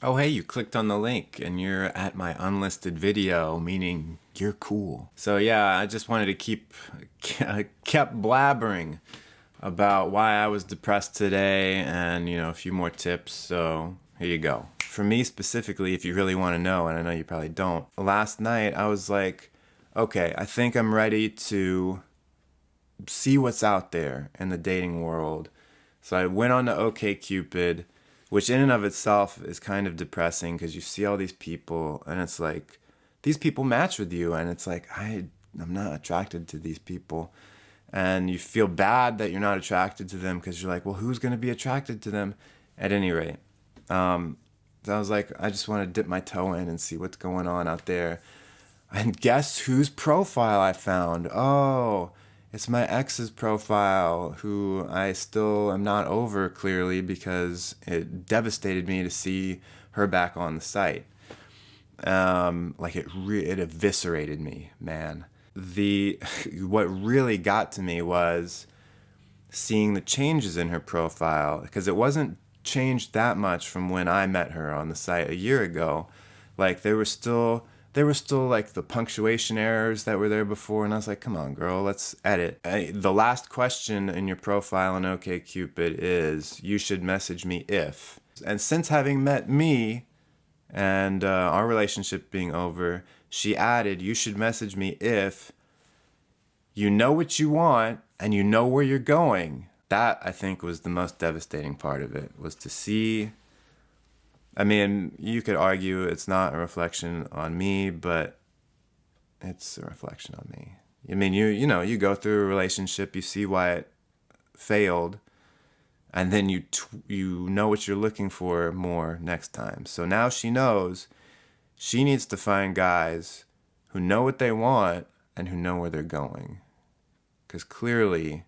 Oh, hey, you clicked on the link and you're at my unlisted video, meaning you're cool. So yeah, I just wanted to kept blabbering about why I was depressed today and, a few more tips. So here you go. For me specifically, if you really want to know, and I know you probably don't, last night I was like, okay, I think I'm ready to see what's out there in the dating world. So I went on to OkCupid, which in and of itself is kind of depressing because you see all these people and it's like these people match with you and it's like I'm not attracted to these people. And you feel bad that you're not attracted to them because you're like, well, who's going to be attracted to them? At any rate, so I was like, I just want to dip my toe in and see what's going on out there. And guess whose profile I found? Oh, it's my ex's profile, who I still am not over clearly because it devastated me to see her back on the site. It eviscerated me, man. The what really got to me was seeing the changes in her profile because it wasn't changed that much from when I met her on the site a year ago. Like there were still like the punctuation errors that were there before, and I was like, come on, girl, let's edit. The last question in your profile on OkCupid is, you should message me if. And since having met me and our relationship being over, she added, you should message me if you know what you want and you know where you're going. That, I think, was the most devastating part of it, was to see. I mean, you could argue it's not a reflection on me, but it's a reflection on me. I mean, you go through a relationship, you see why it failed, and then you know what you're looking for more next time. So now she knows she needs to find guys who know what they want and who know where they're going. Because clearly,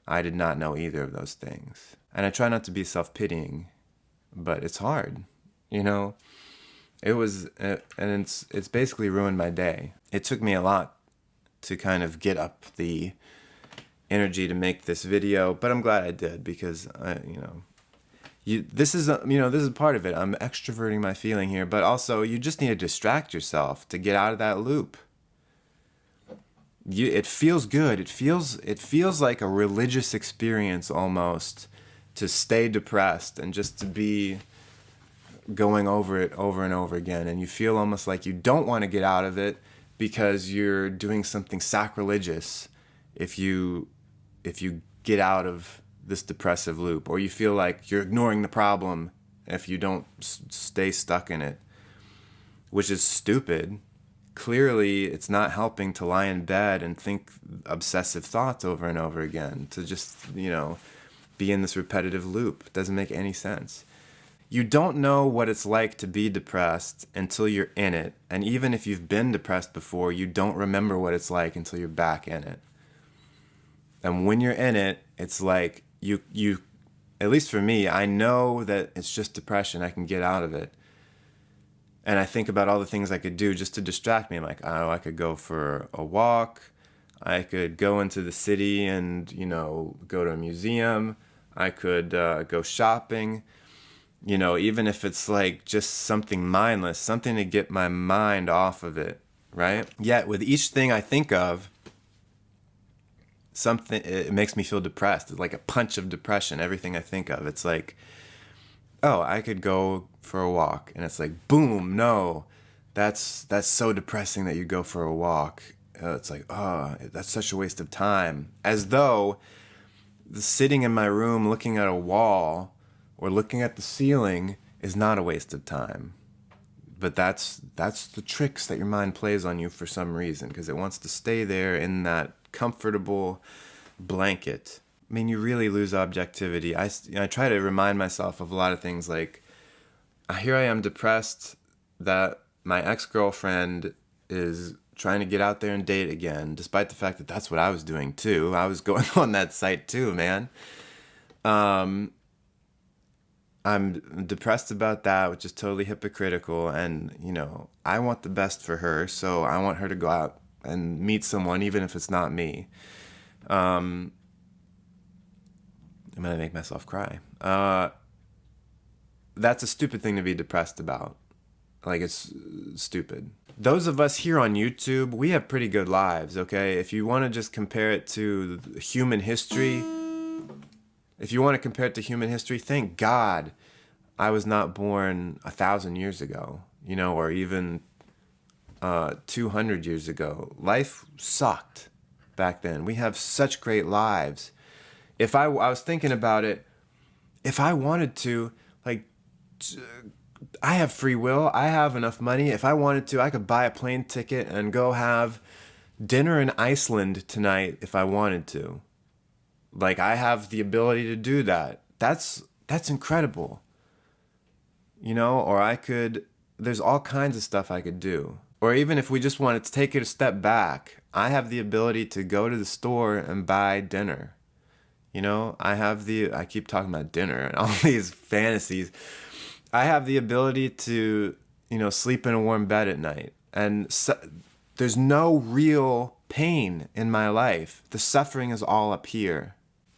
I did not know either of those things. And I try not to be self-pitying, but it's hard, you know? And it's basically ruined my day. It took me a lot to kind of get up the energy to make this video, but I'm glad I did because this is part of it. I'm extroverting my feeling here, but also you just need to distract yourself to get out of that loop. It feels good. It feels like a religious experience almost to stay depressed and just to be going over it over and over again, and you feel almost like you don't want to get out of it because you're doing something sacrilegious if you get out of this depressive loop, or you feel like you're ignoring the problem if you don't stay stuck in it, which is stupid. Clearly, it's not helping to lie in bed and think obsessive thoughts over and over again, to just, be in this repetitive loop. It doesn't make any sense. You don't know what it's like to be depressed until you're in it. And even if you've been depressed before, you don't remember what it's like until you're back in it. And when you're in it, it's like you at least for me, I know that it's just depression. I can get out of it. And I think about all the things I could do just to distract me. I'm like, oh, I could go for a walk. I could go into the city and, go to a museum. I could go shopping. Even if it's like just something mindless, something to get my mind off of it, right? Yet with each thing I think of, it makes me feel depressed. It's like a punch of depression, everything I think of. It's like, oh, I could go for a walk. And it's like, boom, no, that's so depressing that you go for a walk. It's like, oh, that's such a waste of time. As though sitting in my room looking at a wall or looking at the ceiling is not a waste of time. But that's the tricks that your mind plays on you for some reason, because it wants to stay there in that comfortable blanket. I mean, you really lose objectivity. I try to remind myself of a lot of things, like, here I am depressed that my ex-girlfriend is trying to get out there and date again, despite the fact that that's what I was doing too. I was going on that site too, man. I'm depressed about that, which is totally hypocritical. And, I want the best for her, so I want her to go out and meet someone, even if it's not me. I'm going to make myself cry. that's a stupid thing to be depressed about. Like, it's stupid. Those of us here on YouTube, we have pretty good lives, okay? If you want to just compare it to human history, thank God I was not born 1,000 years ago, or even 200 years ago. Life sucked back then. We have such great lives. If I was thinking about it, if I wanted to, like, I have free will. I have enough money. If I wanted to, I could buy a plane ticket and go have dinner in Iceland tonight if I wanted to. Like, I have the ability to do that. That's incredible. Or there's all kinds of stuff I could do. Or even if we just wanted to take it a step back, I have the ability to go to the store and buy dinner. I keep talking about dinner and all these fantasies. I have the ability to, sleep in a warm bed at night. And there's no real pain in my life. The suffering is all up here.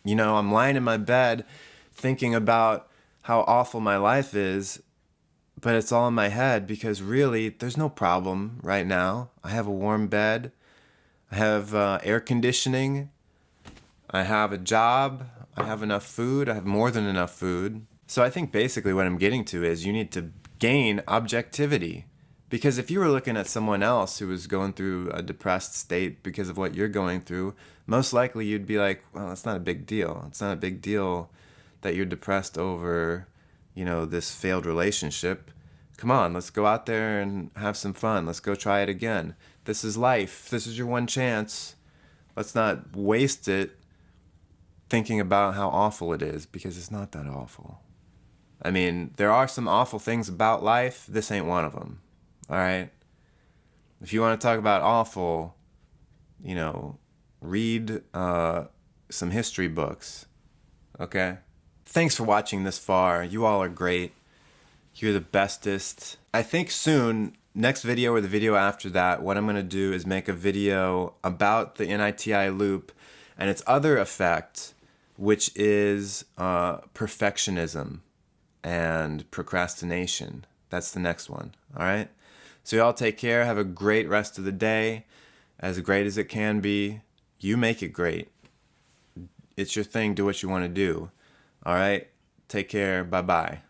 I'm lying in my bed thinking about how awful my life is, but it's all in my head because really there's no problem right now. I have a warm bed. I have air conditioning. I have a job. I have enough food. I have more than enough food. So I think basically what I'm getting to is you need to gain objectivity. Because if you were looking at someone else who was going through a depressed state because of what you're going through, most likely you'd be like, well, it's not a big deal. It's not a big deal that you're depressed over, this failed relationship. Come on, let's go out there and have some fun. Let's go try it again. This is life. This is your one chance. Let's not waste it thinking about how awful it is, because it's not that awful. I mean, there are some awful things about life. This ain't one of them. All right? If you want to talk about awful, read some history books. Okay? Thanks for watching this far. You all are great. You're the bestest. I think soon, next video or the video after that, what I'm going to do is make a video about the NITI loop and its other effect, which is perfectionism and procrastination. That's the next one. All right? So y'all take care. Have a great rest of the day. As great as it can be. You make it great. It's your thing. Do what you want to do. All right? Take care. Bye-bye.